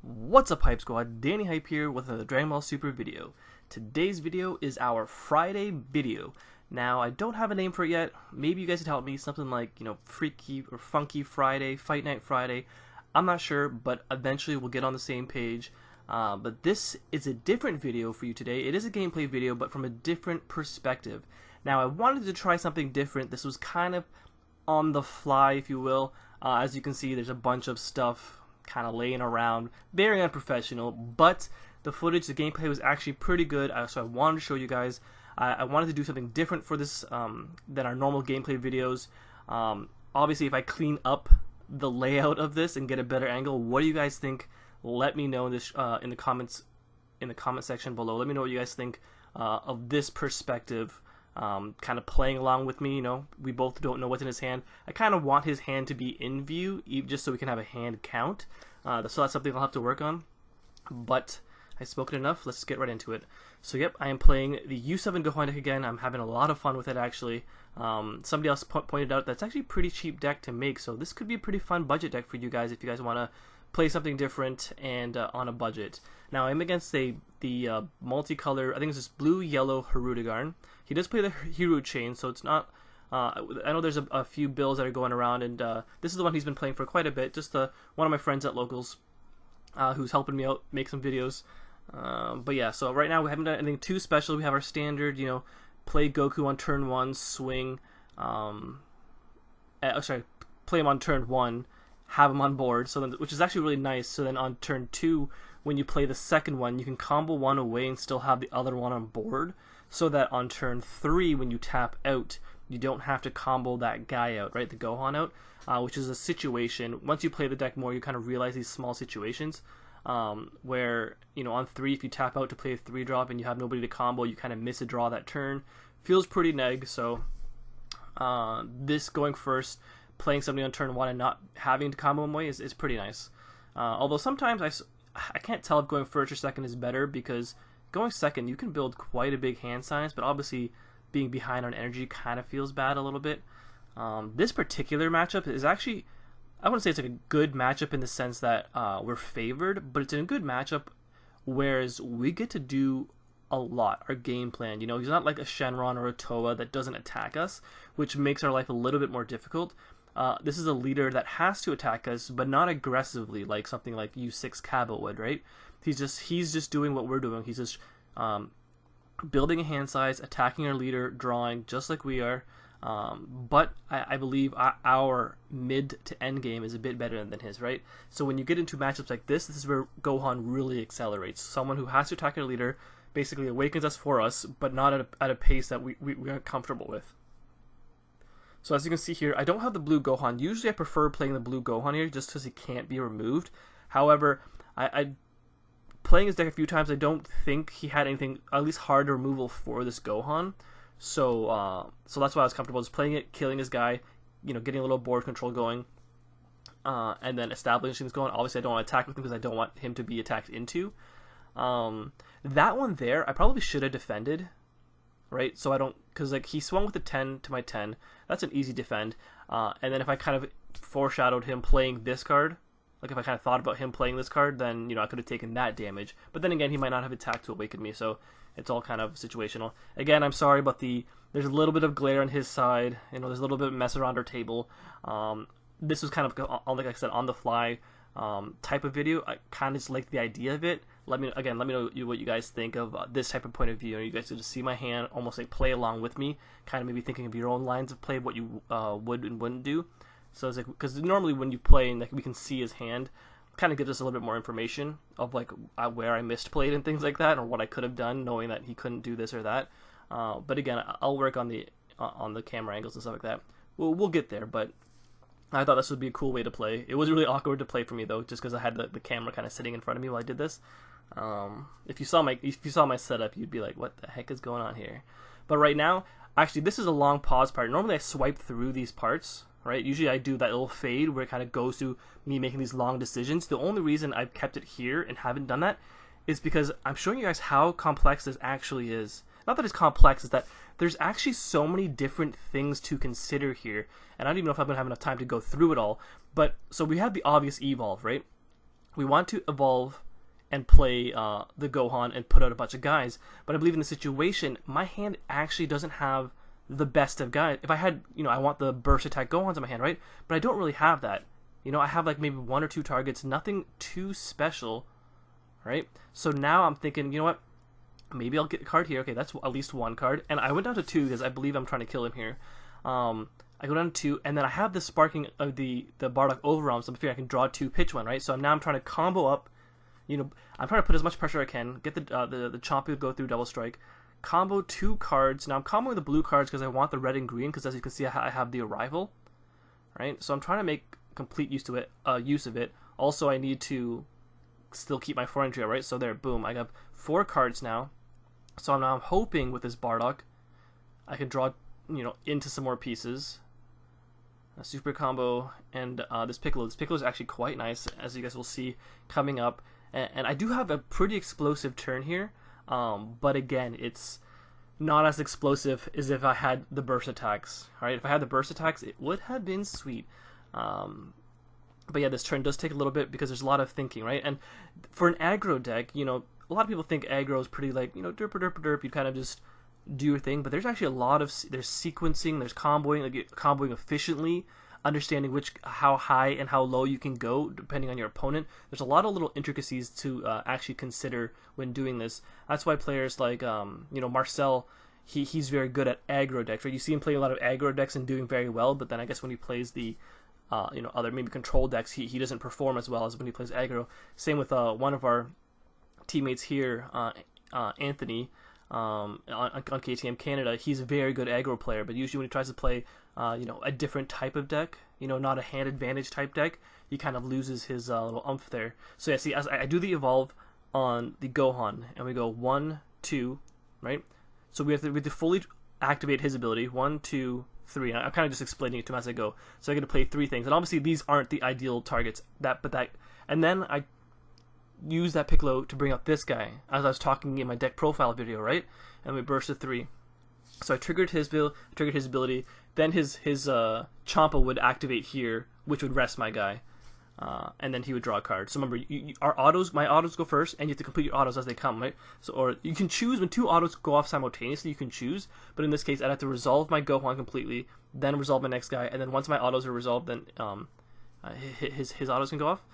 What's up, Hype Squad? Danny Hype here with another Dragon Ball Super video. Today's video is our Friday video. Now, I don't have a name for it yet. Maybe you guys could help me. Something like, Freaky or Funky Friday, Fight Night Friday. I'm not sure, but eventually we'll get on the same page. But this is a different video for you today. It is a gameplay video, but from a different perspective. Now, I wanted to try something different. This was kind of on the fly, if you will. As you can see, there's a bunch of stuff kind of laying around, very unprofessional, but the footage, the gameplay was actually pretty good, so I wanted to show you guys. I wanted to do something different for this than our normal gameplay videos. Obviously, if I clean up the layout of this and get a better angle, what do you guys think? Let me know in this in the comment section below. Let me know what you guys think of this perspective. Kind of playing along with me, we both don't know what's in his hand. I kind of want his hand to be in view, just so we can have a hand count. So that's something I'll have to work on. But I've spoken enough, let's get right into it. So yep, I am playing the U7 Gohan deck again. I'm having a lot of fun with it, actually. Somebody else pointed out that's actually a pretty cheap deck to make, so this could be a pretty fun budget deck for you guys if you guys want to play something different and on a budget. Now I'm against the multicolor, I think it's this blue-yellow Hirudegarn. He does play the Hero chain, so it's not. I know there's a few builds that are going around, and this is the one he's been playing for quite a bit. Just one of my friends at Locals, who's helping me out make some videos. But yeah, so right now we haven't done anything too special. We have our standard, play Goku on turn 1, swing. Play him on turn 1. Have him on board, so then, which is actually really nice. So then on turn 2, when you play the second one, you can combo one away and still have the other one on board, so that on turn 3, when you tap out, you don't have to combo that guy out, right, the Gohan out, which is a situation. Once you play the deck more, you kind of realize these small situations where, on 3, if you tap out to play a 3-drop and you have nobody to combo, you kind of miss a draw that turn. Feels pretty neg, so this going first, playing somebody on turn 1 and not having to combo him away is pretty nice. Although sometimes I can't tell if going first or second is better, because going second you can build quite a big hand size, but obviously being behind on energy kind of feels bad a little bit. This particular matchup is actually, I wouldn't say it's like a good matchup in the sense that we're favored, but it's a good matchup whereas we get to do a lot, our game plan. He's not like a Shenron or a Toa that doesn't attack us, which makes our life a little bit more difficult. This is a leader that has to attack us, but not aggressively like something like U6 Cabo would, right? He's just doing what we're doing. He's just building a hand size, attacking our leader, drawing, just like we are. But I believe our mid to end game is a bit better than his, right? So when you get into matchups like this is where Gohan really accelerates. Someone who has to attack our leader basically awakens us for us, but not at a pace that we aren't comfortable with. So as you can see here, I don't have the blue Gohan. Usually I prefer playing the blue Gohan here just because he can't be removed. However, I playing his deck a few times, I don't think he had anything, at least hard removal for this Gohan. So that's why I was comfortable just playing it, killing his guy, getting a little board control going, and then establishing this Gohan. Obviously I don't want to attack with him because I don't want him to be attacked into. That one there, I probably should have defended. Right, so I don't, because like he swung with the 10 to my 10. That's an easy defend. And then if I kind of foreshadowed him playing this card, like if I kind of thought about him playing this card, then I could have taken that damage. But then again, he might not have attacked to awaken me, so it's all kind of situational. Again, I'm sorry about there's a little bit of glare on his side. There's a little bit of mess around our table. This was kind of, like I said, on the fly type of video. I kind of just like the idea of it. Let me know what you guys think of this type of point of view. You guys get to see my hand, almost like play along with me, kind of maybe thinking of your own lines of play, what you would and wouldn't do. So it's like, because normally when you play and like we can see his hand, kind of gives us a little bit more information of like where I misplayed and things like that, or what I could have done, knowing that he couldn't do this or that. But again, I'll work on the camera angles and stuff like that. We'll get there, but I thought this would be a cool way to play. It was really awkward to play for me though, just because I had the camera kind of sitting in front of me while I did this. If you saw my setup, you'd be like, what the heck is going on here? But right now, actually, this is a long pause part. Normally I swipe through these parts, right? Usually I do that little fade where it kind of goes through me making these long decisions. The only reason I've kept it here and haven't done that is because I'm showing you guys how complex this actually is. Not that it's complex, it's that there's actually so many different things to consider here, and I don't even know if I'm going to have enough time to go through it all. But so we have the obvious evolve, right? we want to evolve and play the Gohan and put out a bunch of guys. But I believe in the situation, my hand actually doesn't have the best of guys. If I had, I want the burst attack Gohans in my hand, right? But I don't really have that. I have like maybe 1 or 2 targets, nothing too special, right? So now I'm thinking, you know what? Maybe I'll get a card here. Okay, that's at least 1 card. And I went down to 2 because I believe I'm trying to kill him here. I go down to 2, and then I have the sparking of the Bardock Overwhelm, so I'm figuring I can draw 2, pitch 1, right? So now I'm trying to combo up. I'm trying to put as much pressure as I can, get the Chompy to go through Double Strike, combo 2 cards. Now I'm comboing the blue cards because I want the red and green, because as you can see I have the Arrival, right? So I'm trying to make complete use of it. Also, I need to still keep my 4 entry, right? So there, boom, I have 4 cards now. So now I'm hoping with this Bardock I can draw, into some more pieces. A super combo and this Piccolo. This Piccolo is actually quite nice, as you guys will see coming up. And I do have a pretty explosive turn here, but again, it's not as explosive as if I had the burst attacks. All right, if I had the burst attacks, it would have been sweet. But yeah, this turn does take a little bit because there's a lot of thinking, right? And for an aggro deck, a lot of people think aggro is pretty like, derp. You kind of just do your thing, but there's actually a lot of there's sequencing, there's comboing, like comboing efficiently, understanding how high and how low you can go depending on your opponent. There's a lot of little intricacies to actually consider when doing this. That's why players like Marcel, he's very good at aggro decks, right? You see him playing a lot of aggro decks and doing very well, but then I guess when he plays the other maybe control decks, he doesn't perform as well as when he plays aggro. Same with one of our teammates here, Anthony. On KTM Canada, he's a very good aggro player, but usually when he tries to play a different type of deck, not a hand advantage type deck, he kind of loses his little umph there. So yeah, see, as I do the evolve on the Gohan, and we go 1, 2, right? So we have to fully activate his ability, 1, 2, 3. And I'm kind of just explaining it to him as I go. So I get to play 3 things, and obviously these aren't the ideal targets. And then I use that Piccolo to bring up this guy, as I was talking in my deck profile video, right? And we burst to 3. So I triggered his ability. Then his Champa would activate here, which would rest my guy, and then he would draw a card. So remember, my autos go first, and you have to complete your autos as they come, right? So, or you can choose when 2 autos go off simultaneously. You can choose, but in this case, I'd have to resolve my Gohan completely, then resolve my next guy, and then once my autos are resolved, then his autos can go off.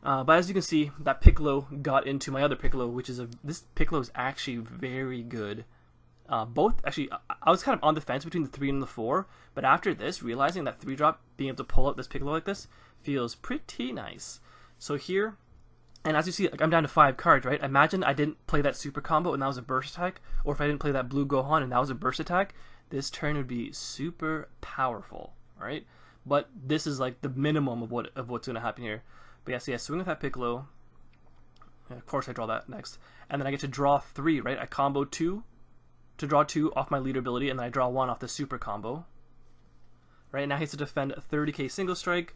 But as you can see, that Piccolo got into my other Piccolo, which is this Piccolo is actually very good. Both, actually, I was kind of on the fence between the 3 and the 4, but after this, realizing that 3-drop, being able to pull out this Piccolo like this, feels pretty nice. So here, and as you see, like, I'm down to 5 cards, right? Imagine I didn't play that super combo and that was a burst attack, or if I didn't play that blue Gohan and that was a burst attack, this turn would be super powerful, right? But this is like the minimum of what's going to happen here. But yeah, so swing with that Piccolo. And of course, I draw that next. And then I get to draw 3, right? I combo 2 to draw 2 off my leader ability, and then I draw 1 off the super combo. Right, now he has to defend a 30k single strike,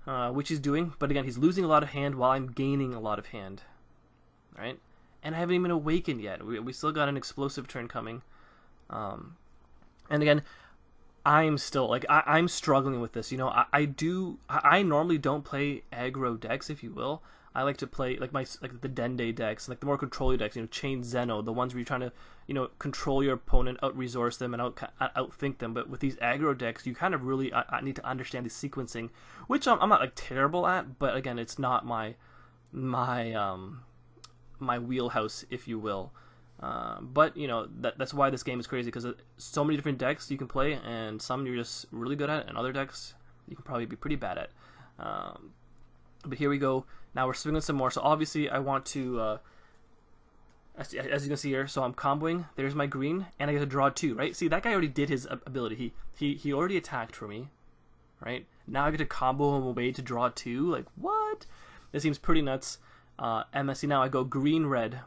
which he's doing. But again, he's losing a lot of hand while I'm gaining a lot of hand. Right? And I haven't even awakened yet. We still got an explosive turn coming. And again, I'm still, like, I'm struggling with this. I normally don't play aggro decks, if you will. I like to play, like, the Dende decks, like the more control decks, Chain Zeno, the ones where you're trying to, control your opponent, out-resource them, and outthink them. But with these aggro decks, you kind of really I need to understand the sequencing, which I'm not, like, terrible at, but again, it's not my wheelhouse, if you will. But that's why this game is crazy, because so many different decks you can play, and some you're just really good at, and other decks you can probably be pretty bad at. But here we go. Now we're swinging some more. So obviously I want to, as you can see here, so I'm comboing. There's my green, and I get to draw 2, right? See, that guy already did his ability. He already attacked for me, right? Now I get to combo him away to draw 2. Like, what? This seems pretty nuts. MSC, now I go green-red.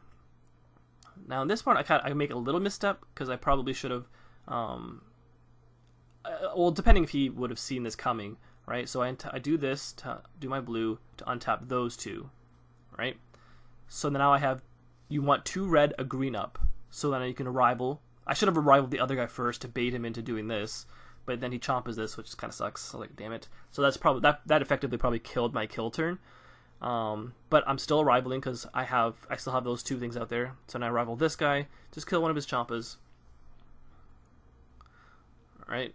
Now in this part, I make a little misstep, because I probably should have, well, depending if he would have seen this coming, right? So I do this to do my blue to untap those 2, right? So now I have, you want 2 red, a green up, so then you can arrival. I should have arrived the other guy first to bait him into doing this, but then he chompas this, which kind of sucks. So like, damn it. So that's probably that effectively probably killed my kill turn. But I'm still rivaling because I still have those two things out there. So now I rival this guy, just kill one of his Champas. Alright.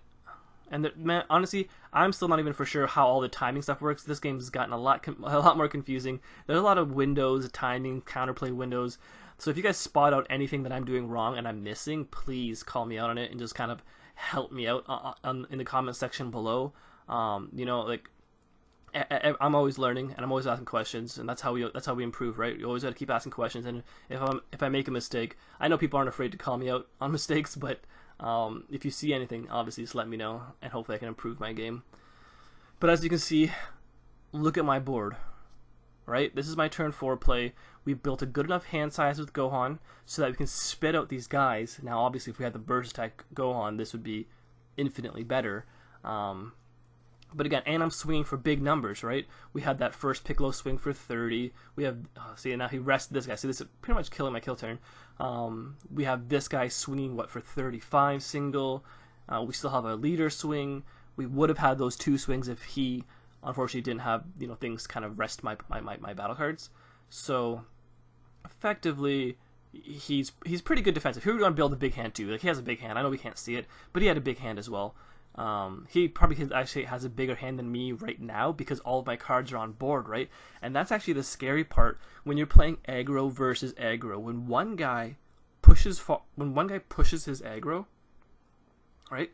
And man, honestly, I'm still not even for sure how all the timing stuff works. This game's gotten a lot more confusing. There's a lot of windows, timing, counterplay windows. So if you guys spot out anything that I'm doing wrong and I'm missing, please call me out on it and just kind of help me out in the comment section below. You know, like I'm always learning and I'm always asking questions, and that's how we improve, right? You always got to keep asking questions. And if I make a mistake, I know people aren't afraid to call me out on mistakes, but if you see anything, obviously just let me know, and hopefully I can improve my game. But as you can see, look at my board, right? This is my turn 4 play. We've built a good enough hand size with Gohan so that we can spit out these guys. Now, obviously, if we had the burst attack Gohan, this would be infinitely better. But again, and I'm swinging for big numbers, right? We had that first Piccolo swing for 30. We have, see, now he rested this guy. See, this is pretty much killing my kill turn. We have this guy swinging, what, for 35 single. We still have a leader swing. We would have had those 2 swings if he, unfortunately, didn't have, you know, things kind of rest my battle cards. So, effectively, he's pretty good defensive. Here we're going to build a big hand, too. Like, he has a big hand. I know we can't see it, but he had a big hand as well. He probably actually has a bigger hand than me right now because all of my cards are on board, right? And that's actually the scary part when you're playing aggro versus aggro. When one guy pushes his aggro, right,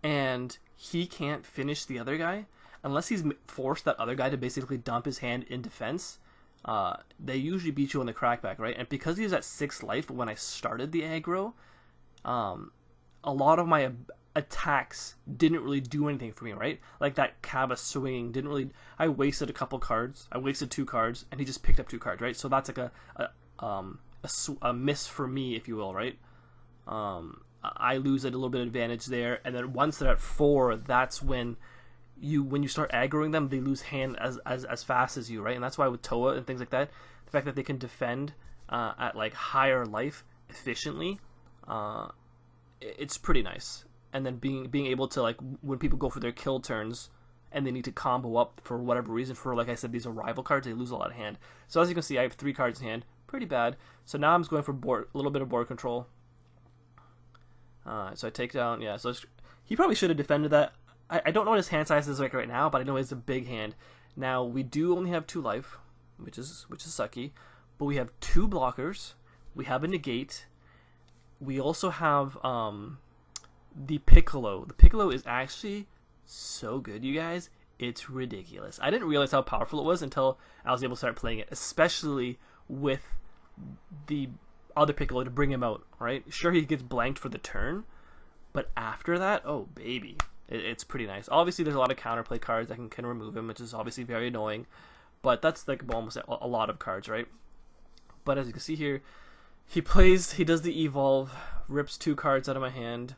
and he can't finish the other guy unless he's forced that other guy to basically dump his hand in defense. They usually beat you on the crackback, right? And because he was at 6 life when I started the aggro, a lot of my attacks didn't really do anything for me, right? Like that Kaba swinging didn't really. I wasted a couple cards. I wasted 2 cards, and he just picked up 2 cards, right? So that's like a miss for me, if you will, right? I lose a little bit of advantage there, and then once they're at 4, that's when you start aggroing them, they lose hand as fast as you, right? And that's why with Toa and things like that, the fact that they can defend at like higher life efficiently, it's pretty nice. And then being able to, like, when people go for their kill turns and they need to combo up for whatever reason, for, like I said, these are rival cards, they lose a lot of hand. So as you can see, I have 3 cards in hand, pretty bad. So now I'm just going for a little bit of board control. So I take down, yeah. So he probably should have defended that. I don't know what his hand size is like right now, but I know it's a big hand. Now we do only have 2 life, which is sucky, but we have 2 blockers. We have a negate. We also have the Piccolo. The Piccolo is actually so good, you guys. It's ridiculous. I didn't realize how powerful it was until I was able to start playing it, especially with the other Piccolo to bring him out, right? Sure, he gets blanked for the turn, but after that, oh, baby. It's pretty nice. Obviously, there's a lot of counterplay cards that can remove him, which is obviously very annoying, but that's like almost a lot of cards, right? But as you can see here, he does the evolve, rips 2 cards out of my hand.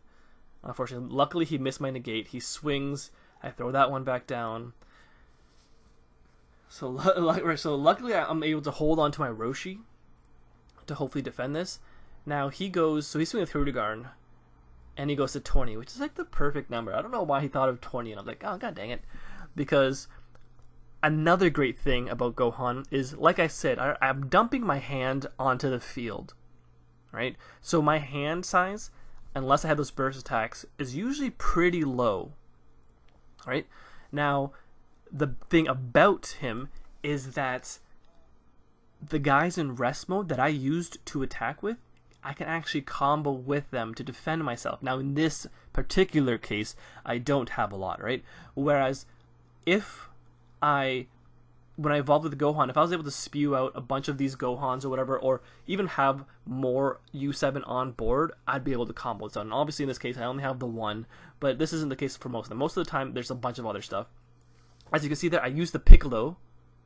Unfortunately, luckily he missed my negate. He swings. I throw that one back down. So luckily I'm able to hold on to my Roshi to hopefully defend this. Now he goes, so he's swinging with Hirudegarn, and he goes to 20, which is like the perfect number. I don't know why he thought of 20, and I'm like, oh, god dang it. Because another great thing about Gohan is, like I said, I'm dumping my hand onto the field, right? So my hand size, unless I have those burst attacks, is usually pretty low, right? Now, the thing about him is that the guys in rest mode that I used to attack with, I can actually combo with them to defend myself. Now, in this particular case, I don't have a lot, right? Whereas, when I evolved with Gohan, if I was able to spew out a bunch of these Gohans or whatever, or even have more U7 on board, I'd be able to combo it out. And obviously in this case, I only have the 1, but this isn't the case for most of them. Most of the time, there's a bunch of other stuff. As you can see there, I used the Piccolo,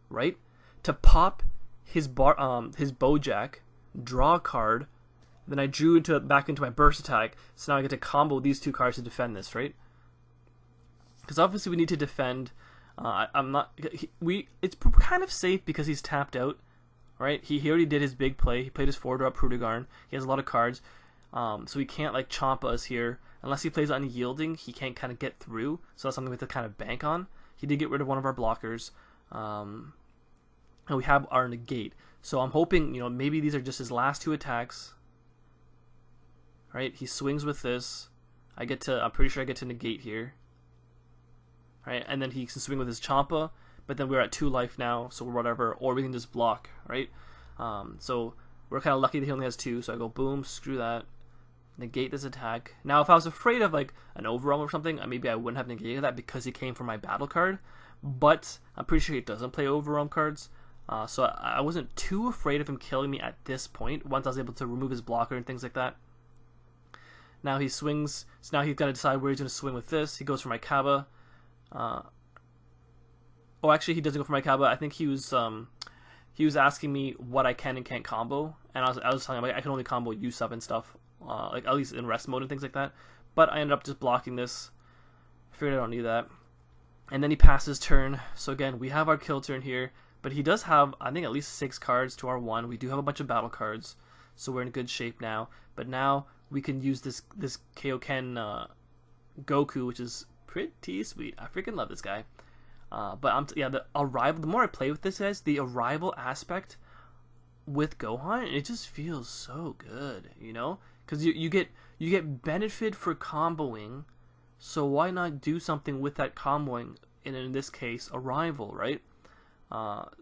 right, to pop his Bojack, draw a card, then I drew back into my burst attack, so now I get to combo these 2 cards to defend this, right? Because obviously we need to defend. It's kind of safe because he's tapped out, right? He already did his big play. He played his 4-drop Hirudegarn. He has a lot of cards, so he can't like chomp us here unless he plays unyielding. He can't kind of get through, so that's something we have to kind of bank on. He did get rid of one of our blockers, and we have our negate. So I'm hoping, maybe these are just his last 2 attacks. Right? He swings with this. I'm pretty sure I get to negate here. Right? And then he can swing with his Champa, but then we're at 2 life now, so whatever, or we can just block, right? So we're kind of lucky that he only has 2, so I go boom, screw that, negate this attack. Now if I was afraid of like an overwhelm or something, maybe I wouldn't have negated that because he came from my battle card, but I'm pretty sure he doesn't play overwhelm cards, so I wasn't too afraid of him killing me at this point, once I was able to remove his blocker and things like that. Now he swings, so now he's got to decide where he's going to swing with this. He goes for my Kaba. Oh, actually, he doesn't go for my Kaba. I think he was asking me what I can and can't combo, and I was telling him like, I can only combo U-sub and stuff, like at least in rest mode and things like that. But I ended up just blocking this. I figured I don't need that. And then he passes turn. So again, we have our kill turn here, but he does have, I think, at least 6 cards to our 1. We do have a bunch of battle cards, so we're in good shape now. But now we can use this Kaioken Goku, which is pretty sweet. I freaking love this guy. But the arrival. The more I play with this, guys, the arrival aspect with Gohan, it just feels so good, because you get benefit for comboing. So why not do something with that comboing? And in this case, arrival, right?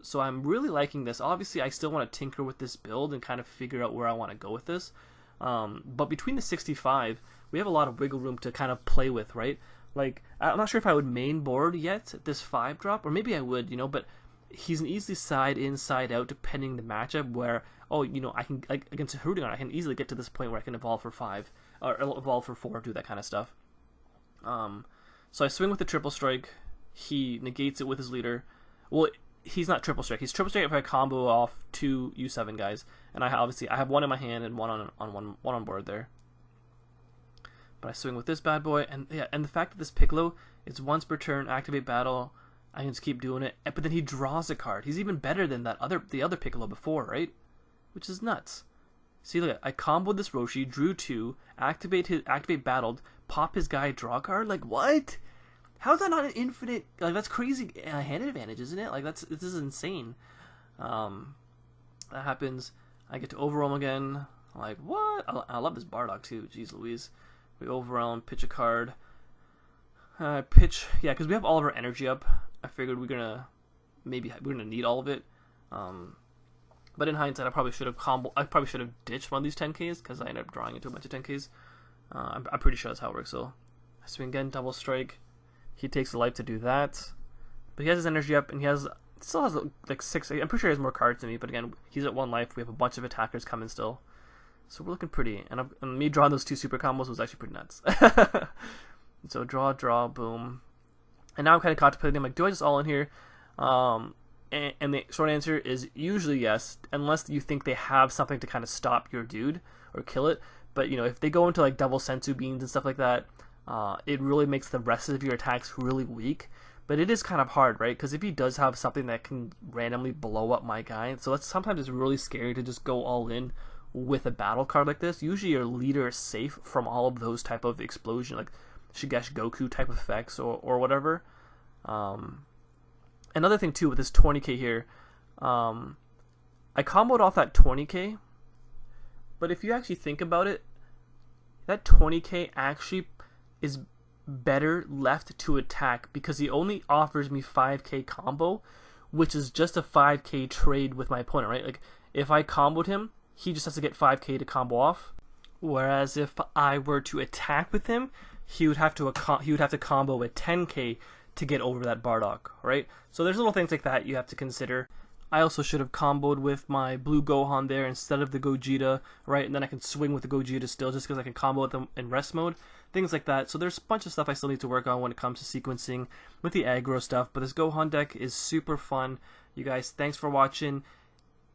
So I'm really liking this. Obviously, I still want to tinker with this build and kind of figure out where I want to go with this. But between the 65, we have a lot of wiggle room to kind of play with, right? Like, I'm not sure if I would main board yet this 5-drop, or maybe I would, but he's an easy side in, side out, depending the matchup, where, I can, like, against Hirudegarn, I can easily get to this point where I can evolve for 5, or evolve for 4, do that kind of stuff. So I swing with the triple strike, he negates it with his leader. Well, he's not triple strike, he's triple strike if I combo off 2 U7 guys, and I have 1 in my hand and 1 on board there. But I swing with this bad boy, and the fact that this Piccolo is once per turn, activate battle, I can just keep doing it. But then he draws a card. He's even better than the other Piccolo before, right? Which is nuts. See, look, I comboed this Roshi, drew 2, activate battled, pop his guy, draw a card. Like, what? How's that not an infinite? Like, that's crazy hand advantage, isn't it? Like, this is insane. That happens. I get to overwhelm again. Like, what? I love this Bardock too. Jeez Louise. We overwhelm, pitch a card. Because we have all of our energy up. I figured we're gonna need all of it. But in hindsight, I probably should have ditched one of these 10Ks because I ended up drawing into a bunch of 10Ks. I'm pretty sure that's how it works. So I swing again, double strike. He takes a life to do that, but he has his energy up, and still has like 6. I'm pretty sure he has more cards than me. But again, he's at 1 life. We have a bunch of attackers coming still. So we're looking pretty, and me drawing those 2 super combos was actually pretty nuts. So draw, boom. And now I'm kind of contemplating, I'm like, do I just all in here? And the short answer is usually yes, unless you think they have something to kind of stop your dude or kill it. But, if they go into like double sensu beans and stuff like that, it really makes the rest of your attacks really weak. But it is kind of hard, right? Because if he does have something that can randomly blow up my guy, so sometimes it's really scary to just go all in with a battle card like this. Usually your leader is safe from all of those type of explosion, like Shigesh Goku type effects or whatever. Another thing too with this 20k here, I comboed off that 20k, but if you actually think about it, that 20k actually is better left to attack because he only offers me 5k combo, which is just a 5k trade with my opponent, right? Like if I comboed him, he just has to get 5k to combo off. Whereas if I were to attack with him, he would have to combo with 10k to get over that Bardock, right? So there's little things like that you have to consider. I also should have comboed with my blue Gohan there instead of the Gogeta, right? And then I can swing with the Gogeta still just because I can combo with them in rest mode. Things like that. So there's a bunch of stuff I still need to work on when it comes to sequencing with the aggro stuff. But this Gohan deck is super fun. You guys, thanks for watching.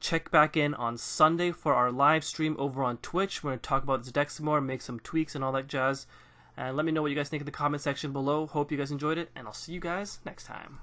Check back in on Sunday for our live stream over on Twitch. We're going to talk about this deck some more, make some tweaks and all that jazz. And let me know what you guys think in the comment section below. Hope you guys enjoyed it, and I'll see you guys next time.